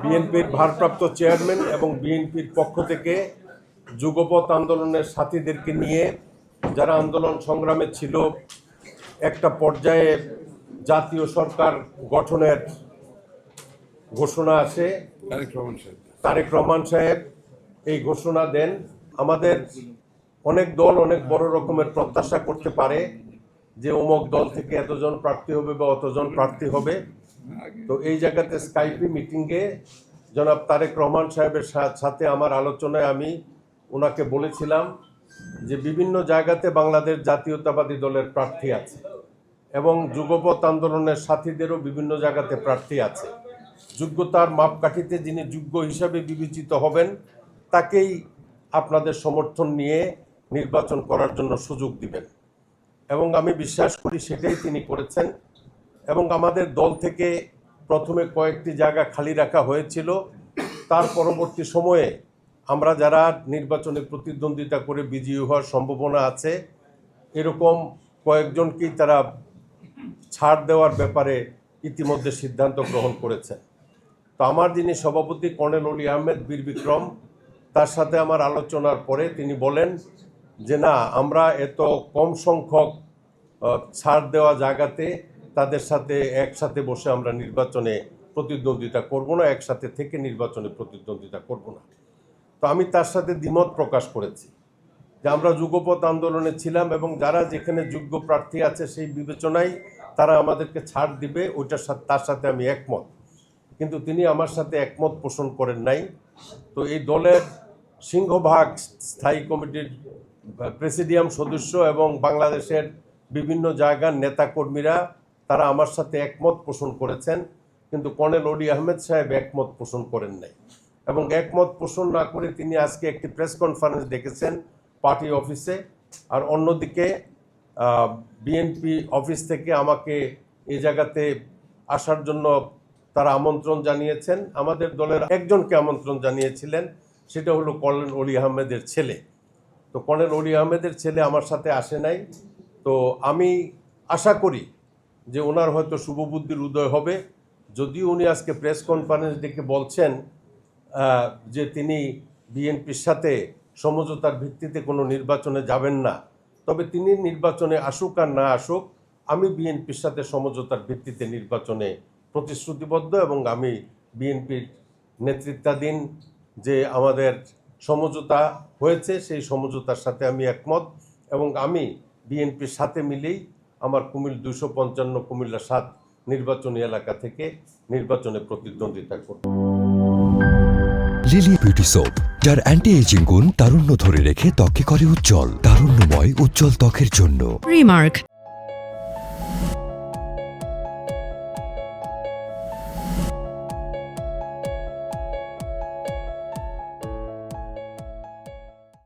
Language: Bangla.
বিএনপির ভারপ্রাপ্ত চেয়ারম্যান এবং বিএনপির পক্ষ থেকে যুগপৎ আন্দোলনের সাথীদেরকে নিয়ে যারা আন্দোলন সংগ্রামে ছিল, একটা পর্যায়ে জাতীয় সরকার গঠনের ঘোষণা আসে। তারেক রহমান সাহেব এই ঘোষণা দেন। আমাদের অনেক দল অনেক বড় রকমের প্রত্যাশা করতে পারে যে অমুক দল থেকে এতজন প্রার্থী হবে বা অতজন প্রার্থী হবে। তো এই জায়গাতে স্কাইপি মিটিংয়ে জনাব তারেক রহমান সাহেবের সাথে আমার আলোচনায় আমি ওনাকে বলেছিলাম যে বিভিন্ন জায়গাতে বাংলাদেশ জাতীয়তাবাদী দলের প্রার্থী আছে এবং যুগপৎ আন্দোলনের সাথীদেরও বিভিন্ন জায়গাতে প্রার্থী আছে। যোগ্যতার মাপকাঠিতে যিনি যোগ্য হিসাবে বিবেচিত হবেন তাকেই আপনাদের সমর্থন নিয়ে নির্বাচন করার জন্য সুযোগ দিবেন এবং আমি বিশ্বাস করি সেটাই তিনি করেছেন। এবং আমাদের দল থেকে প্রথমে কয়েকটি জায়গা খালি রাখা হয়েছিল, তার পরবর্তী সময়ে আমরা যারা নির্বাচনে প্রতিদ্বন্দ্বিতা করে বিজয়ী হওয়ার সম্ভাবনা আছে এরকম কয়েকজনকেই তারা ছাড় দেওয়ার ব্যাপারে ইতিমধ্যে সিদ্ধান্ত গ্রহণ করেছেন। তো আমার যিনি সভাপতি কর্নেল অলি আহমেদ বীর বিক্রম, তার সাথে আমার আলোচনার পরে তিনি বলেন যে না, আমরা এত কম সংখ্যক ছাড় দেওয়া জায়গাতে তাদের সাথে একসাথে বসে আমরা নির্বাচনে প্রতিদ্বন্দ্বিতা করব না, একসাথে থেকে নির্বাচনে প্রতিদ্বন্দ্বিতা করব না। তো আমি তার সাথে দ্বিমত প্রকাশ করেছি যে আমরা যুগপৎ আন্দোলনে ছিলাম এবং যারা যেখানে যোগ্য প্রার্থী আছে সেই বিবেচনায় তারা আমাদেরকে ছাড় দিবে, ওইটার সাথে তার সাথে আমি একমত। কিন্তু তিনি আমার সাথে একমত পোষণ করেন নাই। তো এই দলের সিংহভাগ স্থায়ী কমিটির প্রেসিডিয়াম সদস্য এবং বাংলাদেশের বিভিন্ন জায়গার নেতাকর্মীরা তারা আমার সাথে একমত পোষণ করেছেন, কিন্তু কর্নেল অলি আহমেদ সাহেব একমত পোষণ করেন নাই। এবং একমত পোষণ না করে তিনি আজকে একটি প্রেস কনফারেন্স ডেকেছেন পার্টি অফিসে, আর অন্যদিকে বিএনপি অফিস থেকে আমাকে এই জায়গাতে আসার জন্য তারা আমন্ত্রণ জানিয়েছেন। আমাদের দলের একজনকে আমন্ত্রণ জানিয়েছিলেন, সেটা হলো কর্নেল অলি আহমেদের ছেলে। তো কর্নেল অলি আহমেদের ছেলে আমার সাথে আসে নাই। তো আমি আশা করি যে ওনার হয়তো শুভবুদ্ধির উদয় হবে। যদিও উনি আজকে প্রেস কনফারেন্স ডেকে বলছেন যে তিনি বিএনপির সাথে সমঝোতার ভিত্তিতে কোনো নির্বাচনে যাবেন না, তবে তিনি নির্বাচনে আসুক আর না আসুক, আমি বিএনপির সাথে সমঝোতার ভিত্তিতে নির্বাচনে প্রতিশ্রুতিবদ্ধ এবং আমি বিএনপির নেতৃত্বাধীন যে আমাদের সমঝোতা হয়েছে সেই সমঝোতার সাথে আমি একমত এবং আমি বিএনপির সাথে মিলেই আমার কুমিল্লা 255 কুমিল্লা 7 নির্বাচনী এলাকা থেকে নির্বাচনে প্রতিদ্বন্দ্বিতা করব। লিলি বিউটি সোপ, যার অ্যান্টি এজিং গুণ তারুণ্য ধরে রেখে ত্বকে করে উজ্জ্বল। তারুণ্যময় উজ্জ্বল ত্বকের জন্য রিমার্ক,